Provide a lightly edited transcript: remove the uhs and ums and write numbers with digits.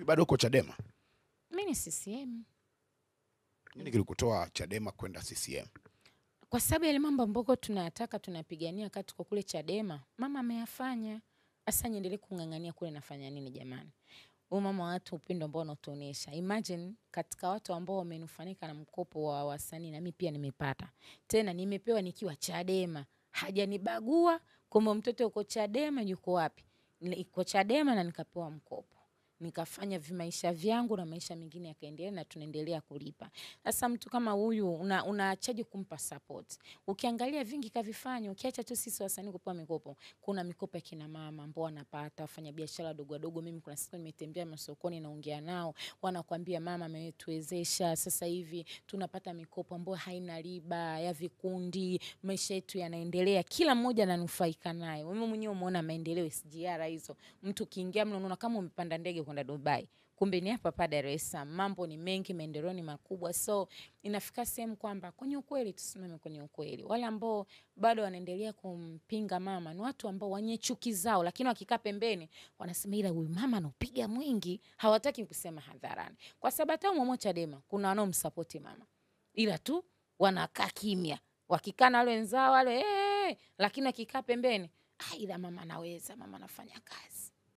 Hivi bado uko Chadema? Mimi ni CCM. Nini kilikutoa Chadema kwenda CCM? Kwa sababu yale mambo ambayo tunayataka tunapigania kati kwa kule Chadema, mama ameyafanya. Asa niendelee kungangania kule nafanya nini jamani? Huyu mama watu upendo ambao unatuonesha. Imagine katika watu ambao wamenufanika na mkopo wa wasanii na mimi pia nimepata. Tena nimepewa nikiwa Chadema. Hajanibagua kwamba mtoto uko Chadema yuko wapi? Niko Chadema na nikapewa mkopo. Nikafanya vimaisha vyangu na maisha mengine yakaendelea na tunaendelea kulipa. Sasa mtu kama huyu unaachaje kumpa support? Ukiangalia vingi kavifanya, ukiacha tu sisi wasanii kupewa mikopo. Kuna mikopo ya kina mama ambao wanapata, wafanya biashara wadogo wadogo. Mimi kuna siku nimetembea masokoni naongea nao, wanakuambia mama ametuwezesha, sasa hivi tunapata mikopo ambayo haina riba, ya vikundi, maisha yetu yanaendelea, kila mmoja ananufaika nayo. Wewe mwenyewe umeona maendeleo SGR hizo. Mtu kiingia mno unaona kama umepanda ndege kwenda Dubai. Kumbe ni hapa Dar es Salaam. Mambo ni mengi, maendeleo ni makubwa. So inafika sehemu kwamba kwenye ukweli tusimame kwenye ukweli. Wale ambao bado wanaendelea kumpinga mama ni watu ambao wenye chuki zao, lakini wakikaa pembeni wanasema ila huyu mama anapiga mwingi, hawataki kusema hadharani. Kwa sababu hata mmoja Chadema kuna wanaomsupport mama. Ila tu wanakaa kimya. Wakikaa na wale wenzao wale lakini akikaa pembeni, ila mama anaweza, mama anafanya kazi.